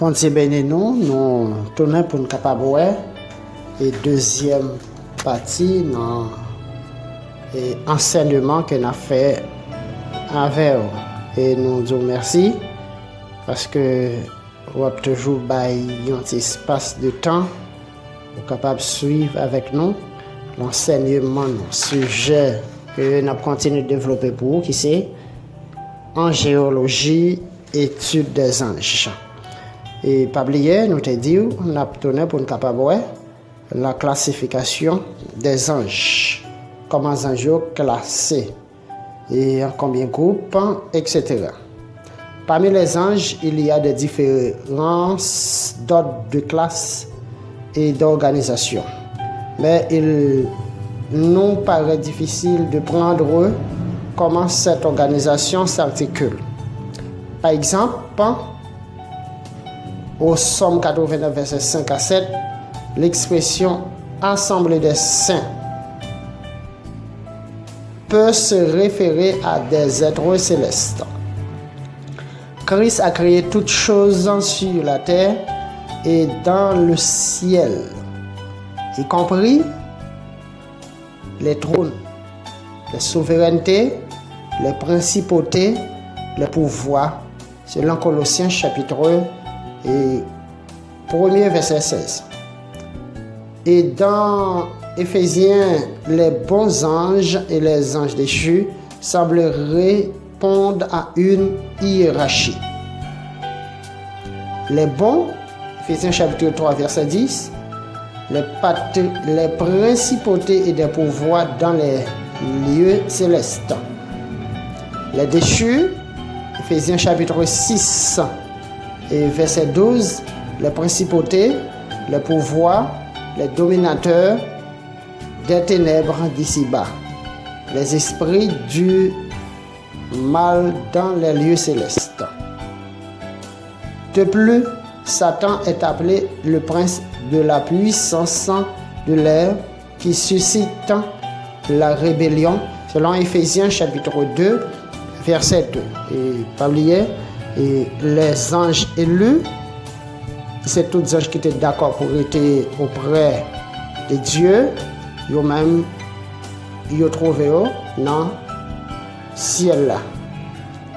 Bon Dieu béni nous tournons pour nous capable et deuxième partie dans enseignement que nous avons fait avec vous. Et nous disons merci parce que vous avez toujours un espace de temps pour capable suivre avec nous l'enseignement, le sujet que nous continuons de développer pour vous, qui c'est en géologie, étude des anges. Et pas oublier, nous te dit, on a tourné pour nous capable la classification des anges. Comment les anges sont classés et en combien de groupes, etc. Parmi les anges, il y a des différences d'ordre de classe et d'organisation. Mais il nous paraît difficile de prendre comment cette organisation s'articule. Par exemple, au Somme 89, versets 5 à 7, l'expression « assemblée des saints » peut se référer à des êtres célestes. Christ a créé toutes choses sur la terre et dans le ciel, y compris les trônes, les souverainetés, les principautés, les pouvoirs, selon Colossiens chapitre 1 et 1er verset 16. Et dans Éphésiens, les bons anges et les anges déchus semblent répondre à une hiérarchie. Les bons, Éphésiens chapitre 3 verset 10, les principautés et des pouvoirs dans les lieux célestes. Les déchus, Éphésiens chapitre 6 et verset 12, les principautés, les pouvoirs, les dominateurs des ténèbres d'ici-bas, les esprits du mal dans les lieux célestes. De plus, Satan est appelé le prince de la puissance de l'air qui suscite la rébellion, selon Éphésiens chapitre 2, verset 2. Et pas oublier, et les anges élus, c'est tous les anges qui étaient d'accord pour être auprès de Dieu, eux-mêmes, ils ont trouvé dans le ciel là,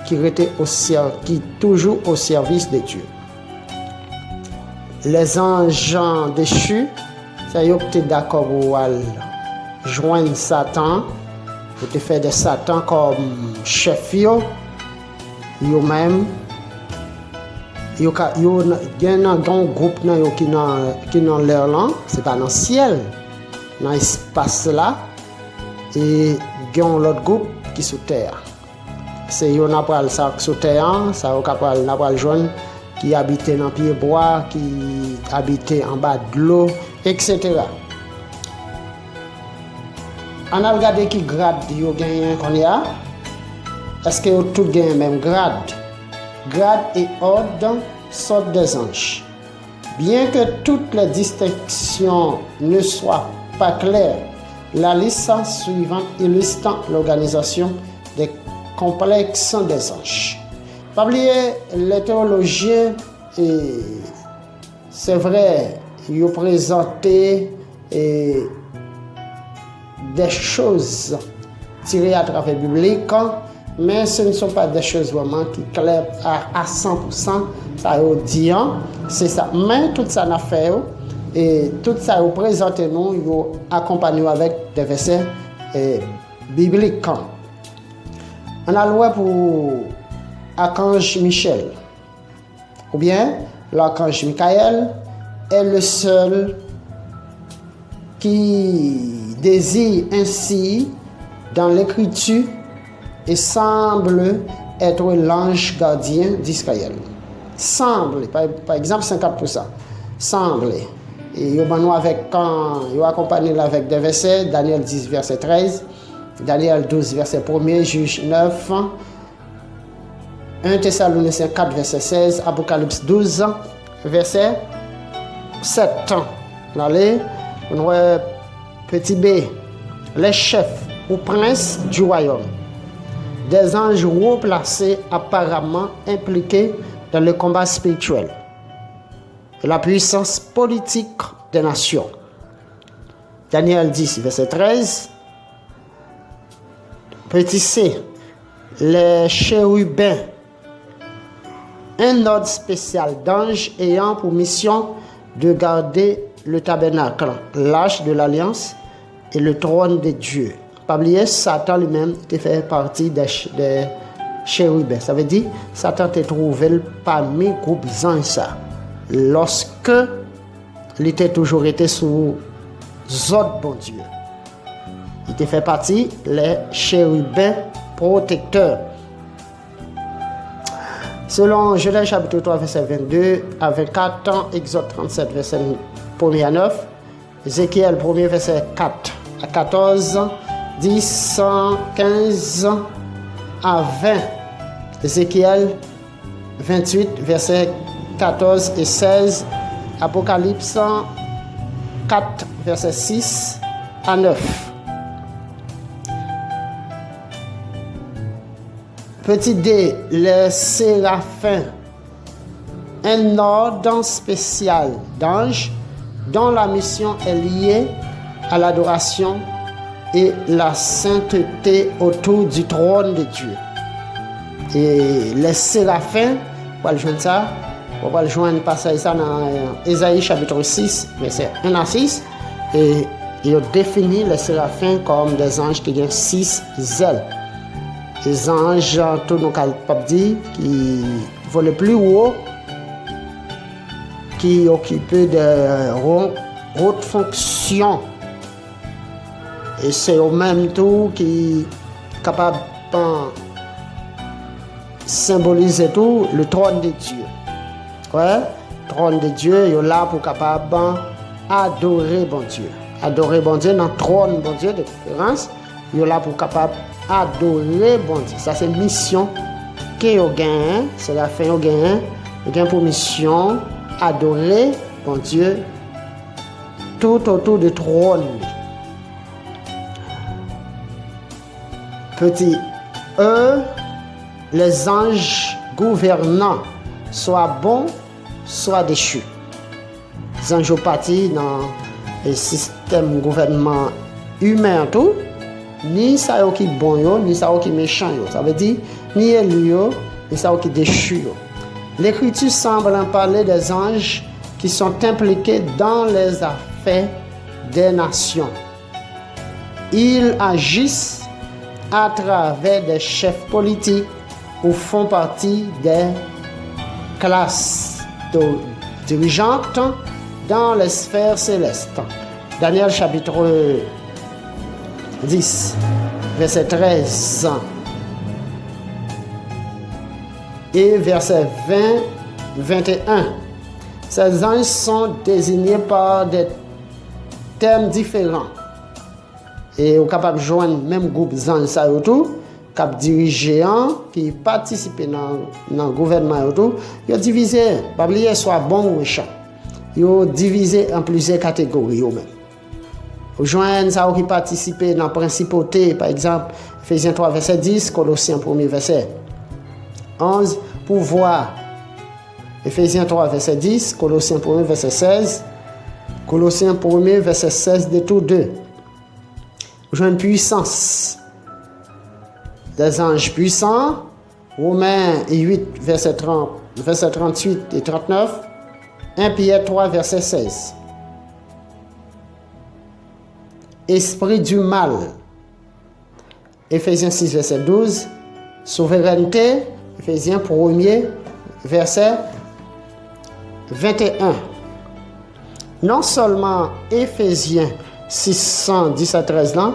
qui toujours au service de Dieu. Les anges déchus, c'est eux qui étaient d'accord pour joindre Satan, pour te faire de Satan comme chef, eux-mêmes. Il y a un grand groupe qui est dans l'air là, c'est pas dans le ciel, dans l'espace là, et il y a un autre groupe qui est sous terre. C'est eux qui sont sous terre, ça est jaune qui habitent dans le pied bois, qui habitent en bas de l'eau, etc. On a regardé qui grade ils gagnent qu'on y a. Est-ce qu'ils ont tous gagné le même grade? Grade et ordre sont des anges. Bien que toutes les distinctions ne soient pas claires, la liste suivante illustre l'organisation des complexes des anges. Pas oublier, les théologiens, c'est vrai, ils ont présenté des choses tirées à travers la Bible, mais ce ne sont pas des choses vraiment qui clairent à 100%. Ça veut dire, c'est ça. Mais tout ça n'a fait, et tout ça vous présente nous, vous accompagnez avec des versets bibliques. On a loué pour l'archange Michel, ou bien l'archange Michael est le seul qui désire ainsi dans l'écriture et semble être l'ange gardien d'Israël. Semble, par exemple 50%. Semble. Et il y a accompagné avec des versets, Daniel 10, verset 13, Daniel 12, verset 1er, Juge 9, 1 Thessaloniciens 4, verset 16, Apocalypse 12, verset 7. Allez, on voit petit b, les chefs ou princes du royaume. Des anges haut placés apparemment impliqués dans le combat spirituel. et la puissance politique des nations. Daniel 10, verset 13. Petit C, les chérubins, un ordre spécial d'anges ayant pour mission de garder le tabernacle, l'arche de l'alliance et le trône de Dieu. Pas oublier, Satan lui-même fait partie des chérubins. Ça veut dire Satan était trouvé parmi les groupes anges lorsque il était toujours été sous ordre bon Dieu. Il était fait partie les chérubins protecteurs. Selon Genèse chapitre 3 verset 22 à 24, Exode 37 verset 1 à 9, Ézéchiel 1 verset 4 à 14, 10, 15 à 20, Ézéchiel 28 verset 14 et 16, Apocalypse 4 verset 6 à 9. Petit D, les séraphins, un ordre spécial d'anges dont la mission est liée à l'adoration et la sainteté autour du trône de Dieu. Et les séraphins, on va le joindre ça, on va le joindre passer ça dans Ésaïe chapitre 6, verset 1 à 6, et il définit les séraphins comme des anges qui ont 6 ailes. Les anges, tout nos capables dire, qui volent plus haut, qui occupent de hautes fonctions. Et c'est au même temps qui est capable de symboliser tout le trône de Dieu. Ouais, le trône de Dieu, il est là pour capable adorer bon Dieu. Adorer bon Dieu dans le trône bon Dieu de préférence, il est là pour capable adorer bon Dieu. Ça c'est mission que vous gagnez, c'est la fin vous gagnez. Vous gagnez pour mission adorer bon Dieu tout autour du trône. Petit E, les anges gouvernants, soit bons, soit déchus. Les anges partis dans le système gouvernement humain tout. Ni ça qui est bon, ni ça qui est méchant. Ça veut dire ni élu, ni ça qui est déchu. L'Écriture semble en parler des anges qui sont impliqués dans les affaires des nations. Ils agissent à travers des chefs politiques ou font partie des classes dirigeantes dans les sphères célestes. Daniel chapitre 10, verset 13 et verset 20, 21. Ces anges sont désignés par des termes différents. Et on est capable de joindre le même groupe d'anges qui dirigeants, qui participent dans le gouvernement. Ils sont divisés, pas oublier soit bon ou méchant. Ils sont divisés en plusieurs catégories. Vous joignez ça qui participent dans la principauté, par exemple, Ephésiens 3, verset 10, Colossiens 1, verset 11, pouvoir. Ephésiens 3, verset 10, Colossiens 1, verset 16, Colossiens 1, verset 16, de tous deux. Vous joignez puissance. Des anges puissants, Romains 8, verset 38 et 39, 1 Pierre 3, verset 16. Esprit du mal, Ephésiens 6, verset 12, souveraineté, Ephésiens 1, verset 21. Non seulement Ephésiens 6, 10 à 13 ans,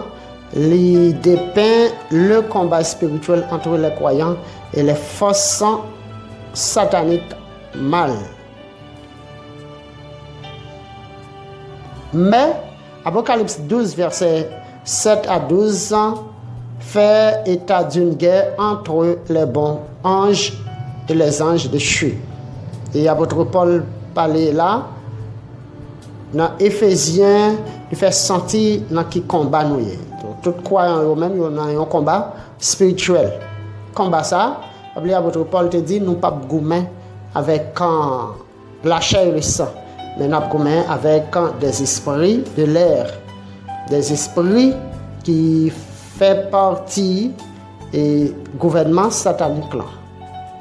il dépeint le combat spirituel entre les croyants et les forces sataniques mal. Mais Apocalypse 12, verset 7 à 12 fait état d'une guerre entre les bons anges et les anges déchus. Et l'apôtre Paul parlait là, dans Éphésiens, il fait sentir dans qui combat nous. Tout croyant eux-mêmes, ils ont un combat spirituel. Combat ça, l'apôtre Paul te dit, nous pas gourmets avec la chair et le sang, mais nous avons commun avec des esprits de l'air, des esprits qui font partie du gouvernement satanique là.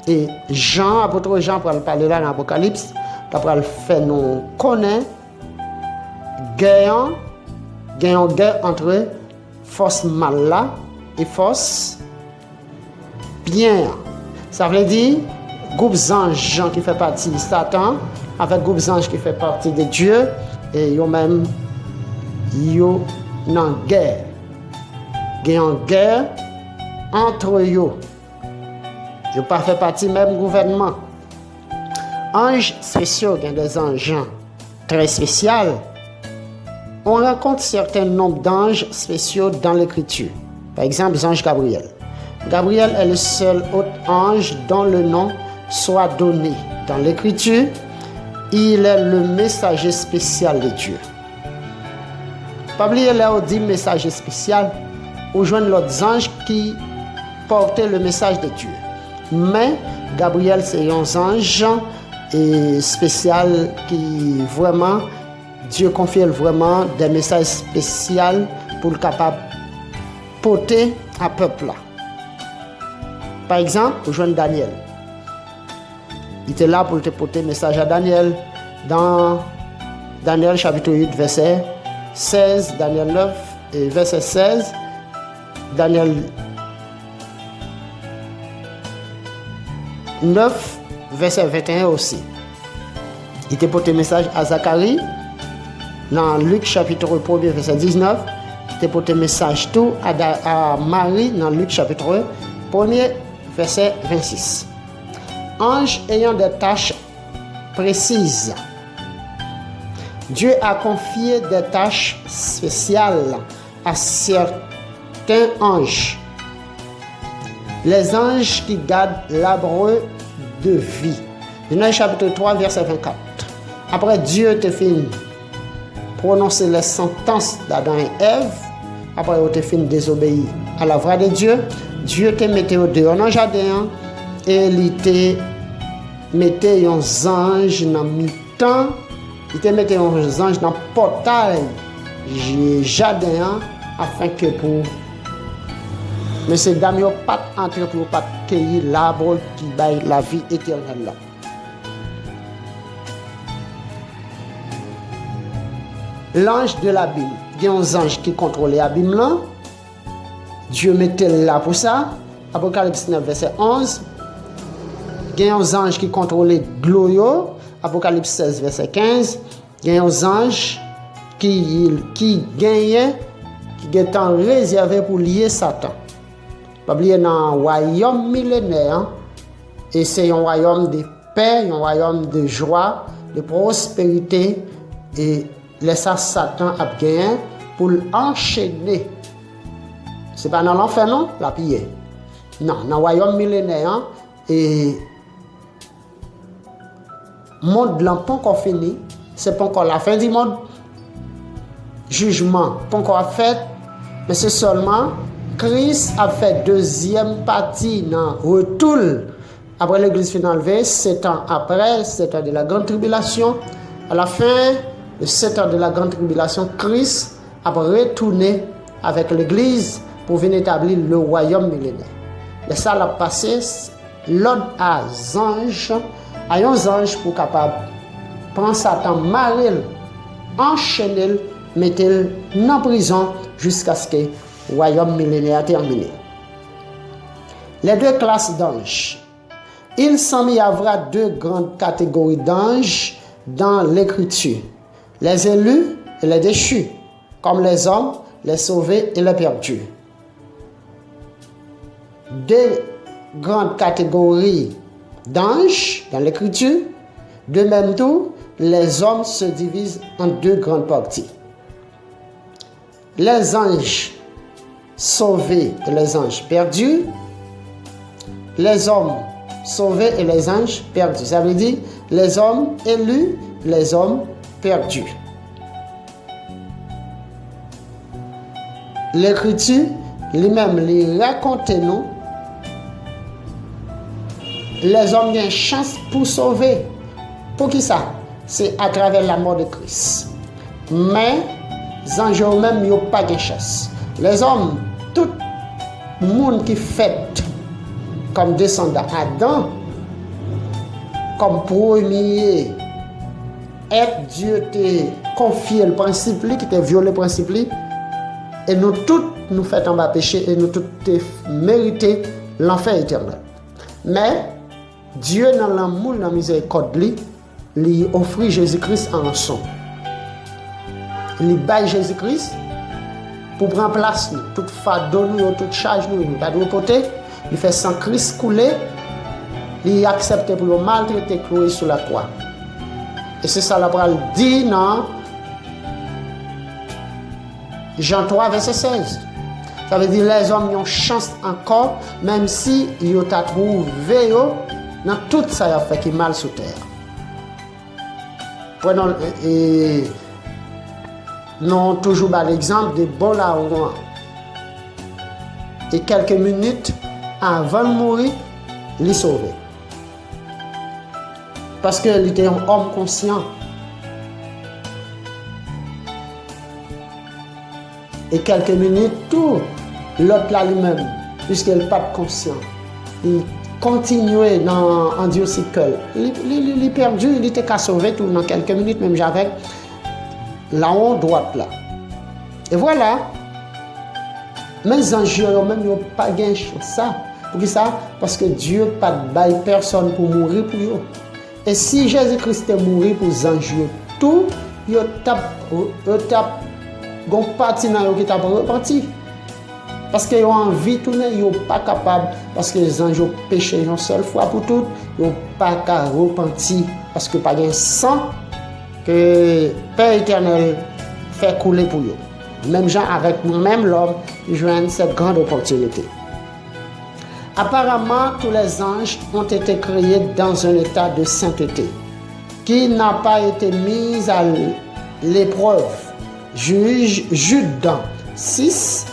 Et Jean, apôtre Jean, pour parler là dans l'Apocalypse, pour faire nous connaître guerre entre force mal là et force bien. Ça veut dire groupe anges qui fait partie de Satan avec groupe anges qui fait partie de Dieu et yo même yo dans guerre. Gagnant guerre entre eux. Je pas fait partie même gouvernement. Anges spéciaux, il y a des anges très spéciaux. On rencontre certains nombres d'anges spéciaux dans l'écriture. Par exemple, l'ange Gabriel. Gabriel est le seul autre ange dont le nom soit donné dans l'écriture. Il est le messager spécial de Dieu. Pas oublier là on dit messager spécial, ou joindre l'autre ange qui portait le message de Dieu. Mais Gabriel c'est un ange spécial qui vraiment Dieu confie vraiment des messages spéciaux pour le capable porter à peuple là. Par exemple, pour joindre Daniel. Il était là pour te porter message à Daniel dans Daniel chapitre 8 verset 16, Daniel 9 et verset 16, Daniel 9 verset 21 aussi. Il te porté message à Zacharie dans Luc chapitre 1 verset 19. Il te porté message tout à Marie dans Luc chapitre 1 verset 26. Anges ayant des tâches précises. Dieu a confié des tâches spéciales à certains anges. Les anges qui gardent l'arbre de vie. Dans chapitre 3, verset 24. Après Dieu te fait prononcer les sentences d'Adam et Ève, après il te fait désobéir à la voix de Dieu, Dieu te mettait au dehors dans le jardin et il te mettait un ange dans le mi-temps, il te mettait un ange dans le portail jardin afin que pour Monsieur Dame yo pas entrer pour pas cueillir l'arbre qui baille la vie éternelle là. L'ange de l'abîme, il y a un ange qui contrôle l'abîme là. Dieu mettait là pour ça. Apocalypse 9 verset 11. Il y a un ange qui contrôle l'eau. Apocalypse 16 verset 15. Il y a un ange qui gagne qui est réservé pour lier Satan. Pas oublier dans un royaume millénaire et c'est un royaume de paix, un royaume de joie, de prospérité et laisser Satan a gagné pour l'enchaîner. C'est pas dans l'enfer non, la piller. Non, dans le royaume millénaire et le monde n'est pas encore fini, c'est pas encore la fin du monde. Jugement pas encore fait, mais c'est seulement Christ a fait deuxième partie dans le retour après l'église finale 7 ans après, 7 ans de la grande tribulation. À la fin de 7 ans de la grande tribulation, Christ a retourné avec l'église pour venir établir le royaume millénaire. Et ça l'a passé l'ordre à un ange pour capable prendre Satan, marier, enchaîner, mettre en prison jusqu'à ce que le royaume millénaire terminé. Les deux classes d'anges. Il semble y avoir deux grandes catégories d'anges dans l'écriture. Les élus et les déchus, comme les hommes, les sauvés et les perdus. Deux grandes catégories d'anges dans l'écriture. De même tout, les hommes se divisent en deux grandes parties. Les anges sauvés et les anges perdus. Les hommes sauvés et les anges perdus. Ça veut dire les hommes élus, les hommes perdus. L'écriture lui-même lui raconte nous les hommes ont une chance pour sauver. Pour qui ça? C'est à travers la mort de Christ. Mais les anges eux-mêmes, ils n'ont pas de chasse. Les hommes, tout le monde qui fait comme descendant Adam, comme premier être, Dieu t'a confié le principe, qui t'a violé le principe, et nous tous nous faisons en bas péché, et nous tous mérité l'enfer éternel. Mais Dieu, dans l'amour, dans la miséricorde, lui offrit Jésus-Christ en rançon. Il baille Jésus-Christ pour prendre place, nous, toute fardeau, toute charge, nous pas de reporter. Il fait sans Christ couler, il accepte pour le maltraiter, cloué sur la croix. Et c'est ça la parole dit dans Jean 3, verset 16. Ça veut dire que les hommes ont chance encore, même si ils ont trouvé dans tout ça qui fait qui mal sous terre. Prenons non toujours l'exemple de Bolaouan. Et quelques minutes avant de mourir, il est sauvé. Parce qu'il était un homme conscient. Et quelques minutes, tout l'autre là lui-même, puisqu'il n'est pas conscient, il continuait dans un diocicle. Il est perdu, il était qu'à sauver tout dans quelques minutes, même j'avais la honte droite là. Et voilà. Mais les anges même n'ont pas gagné ça. Pour qui ça? Parce que Dieu n'a pas de personne pour mourir pour eux. Et si Jésus-Christ est mort pour les anges, tout, ils tapent gon parti dans qui t'a reparti. Parce qu'ils ont envie de tourner, ils sont pas capables parce que les anges ont péché une seule fois pour toutes, ils n'ont pas qu'à repentir parce que pas de sang que Père éternel fait couler pour eux. Même gens avec nous-mêmes l'homme, ils joignent cette grande opportunité. Apparemment, tous les anges ont été créés dans un état de sainteté qui n'a pas été mis à l'épreuve. Jude 6,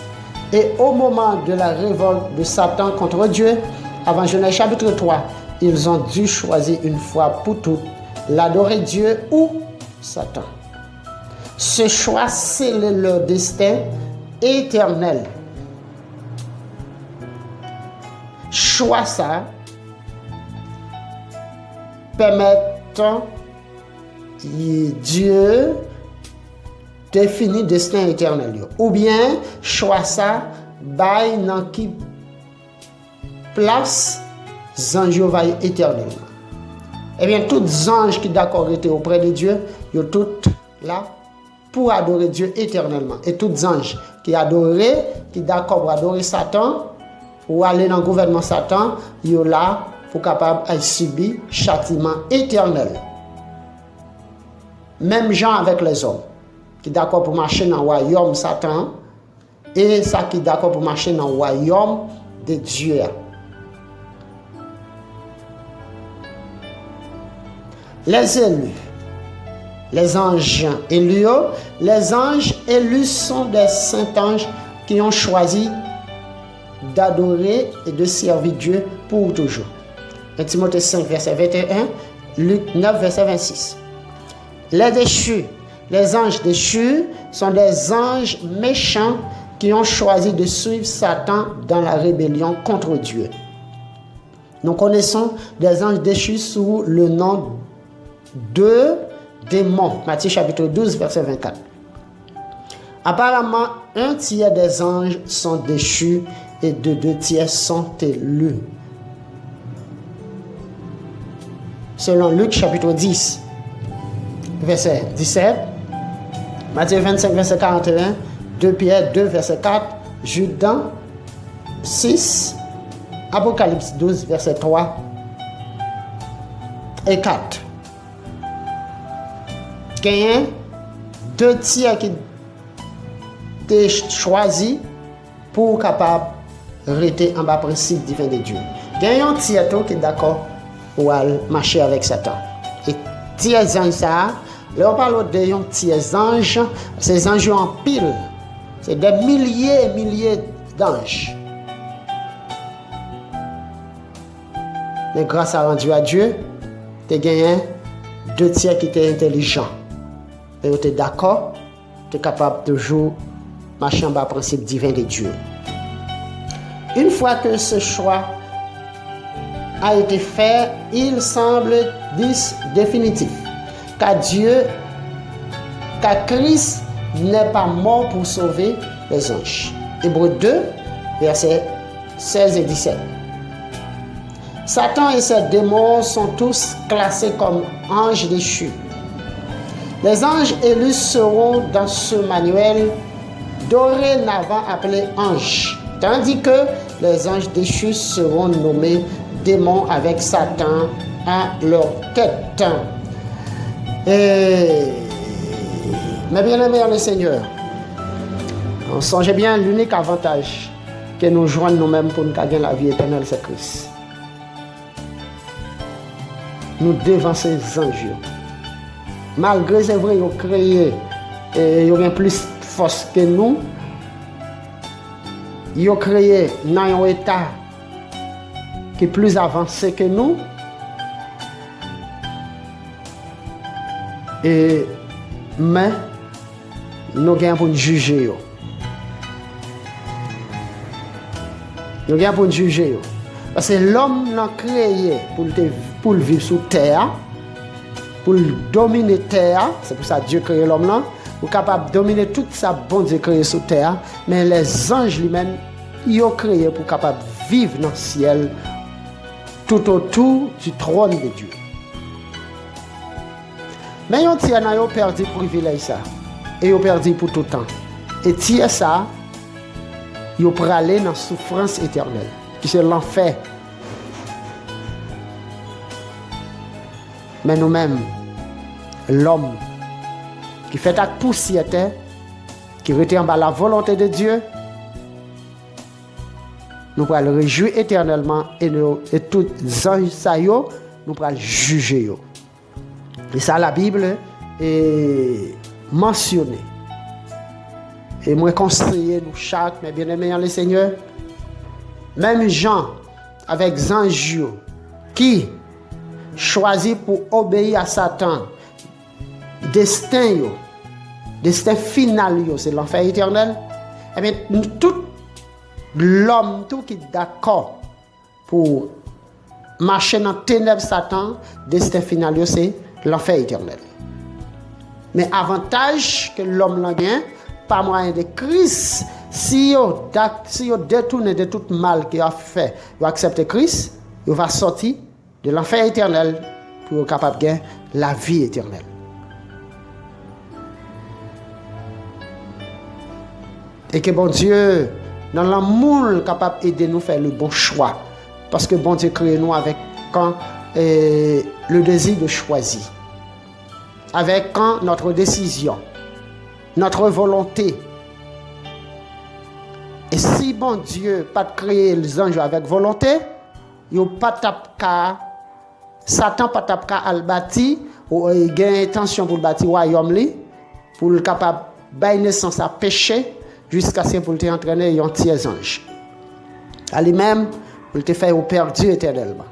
et au moment de la révolte de Satan contre Dieu, avant Genèse chapitre 3, ils ont dû choisir une fois pour toutes l'adorer Dieu ou Satan. Ce choix scellait leur destin éternel. Choix ça permettant Dieu définir destin éternel. Ou bien choix ça bail dans qui place anges va éternellement. Eh bien, tous les anges qui d'accord étaient auprès de Dieu, ils sont tous là pour adorer Dieu éternellement. Et tous les anges qui adoraient, qui d'accord pour adorer Satan, ou aller dans le gouvernement Satan, ils sont là pour capable de subir châtiment éternel. Même gens avec les hommes, qui d'accord pour marcher dans le royaume Satan, et ça qui d'accord pour marcher dans le royaume de Dieu. Les élus, les anges élus sont des saints anges qui ont choisi d'adorer et de servir Dieu pour toujours. 1 Timothée 5, verset 21, Luc 9, verset 26. Les déchus, les anges déchus sont des anges méchants qui ont choisi de suivre Satan dans la rébellion contre Dieu. Nous connaissons des anges déchus sous le nom de démons. Matthieu chapitre 12, verset 24. Apparemment, 1/3 des anges sont déchus et 2/3 sont élus. Selon Luc chapitre 10, verset 17, Matthieu 25, verset 41, 2 Pierre 2, verset 4, Jude 6, Apocalypse 12, verset 3 et 4. Il y a 2/3 qui t'es choisi pour capable rester en bas principe divin de Dieu. Il y a un tiers qui est d'accord pour marcher avec Satan. Et tiers anges ça, là on parle de un tiers anges, ces anges en pile. C'est des milliers et milliers d'anges. Mais grâce à rendu à Dieu, tu as gagné deux tiers qui étaient intelligents. Et ils étaient d'accord, tu es capable de toujours marcher en bas principe divin de Dieu. Une fois que ce choix a été fait, il semble définitif. Car Christ n'est pas mort pour sauver les anges. Hébreux 2, versets 16 et 17. Satan et ses démons sont tous classés comme anges déchus. Les anges élus seront dans ce manuel dorénavant appelés anges, tandis que les anges déchus seront nommés démons avec Satan à leur tête. Mais bien aimés le Seigneur, on songe bien l'unique avantage que nous joignons nous-mêmes pour nous gagner la vie éternelle, c'est Christ. Nous devons ces anges. Malgré c'est vrai, ils ont créé, ils ont plus force que nous. Ils ont créé dans un état qui est plus avancé que nous. Mais nous avons pour nous juger. Nous avons pour nous juger. Parce que l'homme l'a créé pour vivre sous terre, pour dominer terre. C'est pour ça que Dieu a créé l'homme là. Pour capable de dominer toute sa bonne Dieu créé sous terre. Mais les anges lui-même, ils ont créé pour capable de vivre dans le ciel tout autour du trône de Dieu. Mais ils ont perdu le privilège ça. Et ils ont perdu pour tout le temps. Et tiers ça, ils ont aller dans la souffrance éternelle. Qui c'est l'enfer. Mais nous-mêmes, l'homme qui fait acte poussière, qui retient en bas la volonté de Dieu, nous pourrons le réjouir éternellement et tous les anges, nous pourrons le juger. Et ça, la Bible est mentionnée. Et moi, conseiller nous chaque, mais bien aimés le Seigneur, même Jean, avec Zange, qui choisit pour obéir à Satan, destin final, c'est l'enfer éternel. Et bien, tout l'homme tout qui est d'accord pour marcher dans les ténèbres Satan, destin final, c'est l'enfer éternel. Mais avantage que l'homme l'a bien, par moyen de Christ, si vous détournez de tout mal qu'il a fait, vous acceptez Christ, vous va sortir de l'enfer éternel pour être capable de gagner la vie éternelle. Et que bon Dieu, dans l'amour, capable d'aider nous à faire le bon choix. Parce que bon Dieu crée nous avec le désir de choisir. Avec notre décision, notre volonté. Et si bon Dieu pas créé les anges avec volonté, yo pas tapka Satan pas tapka al bâti ou il a intention pour bâtir royaume li pour le capable bailler naissance à péché jusqu'à ce pour te entraîner un tiers ange. À lui-même pour te faire perdu éternellement.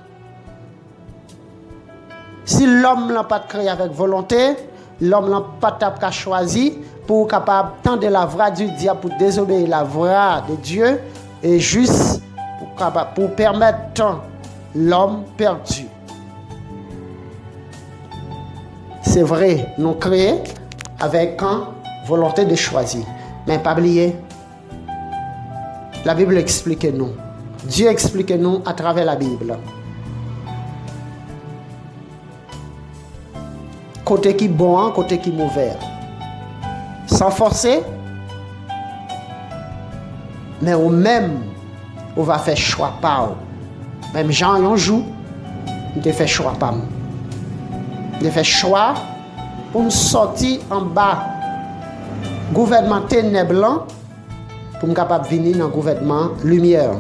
Si l'homme n'a pas créé avec volonté, l'homme n'a pas tapka choisi pour capable tendre la voix du diable pour désobéir la voix de Dieu et juste pour permettre l'homme perdu. C'est vrai, nous créons avec volonté de choisir. Mais pas oublier, la Bible explique nous. Dieu explique nous à travers la Bible. Côté qui bon, côté qui mauvais. Sans forcer, mais au même, on va faire choix par eux. Même Jean, un jour, il a fait choix par nous. Il a fait choix pour nous sortir en bas gouvernement ténèbres pour nous capable de venir dans le gouvernement lumière.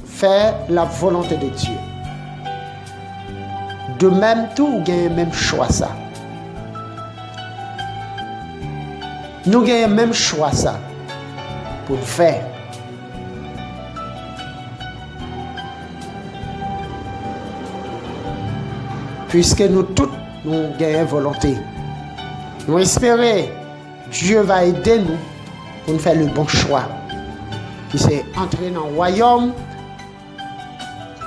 Faire la volonté de Dieu. De même tout, vous avez le même choix ça. Nous avons le même choix ça pour faire. puisque nous tous, nous gagnons volonté. Nous espérons Dieu va aider nous pour nous faire le bon choix. Qui c'est entrer dans le royaume,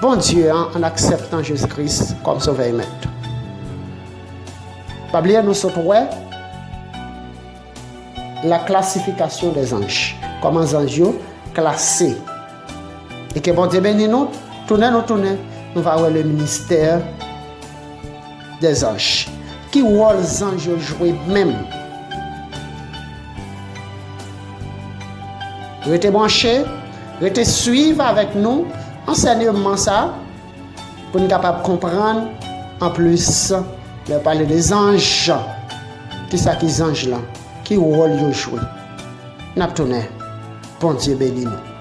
bon Dieu, en acceptant Jésus-Christ comme sauveur et maître. Pas oublier nous sommes la classification des anges. Comment les anges classés. Et que bon Dieu bénisse nous, tournez, nous va voir le ministère des anges. Qui rôle les anges jouent même? Restez branchés, restez suivre avec nous enseignement ça pour nous capables de comprendre en plus de parler des anges. Qui ça qui anges là? Qui rôle ils jouent? N'a tourné. Bon Dieu bénis nous.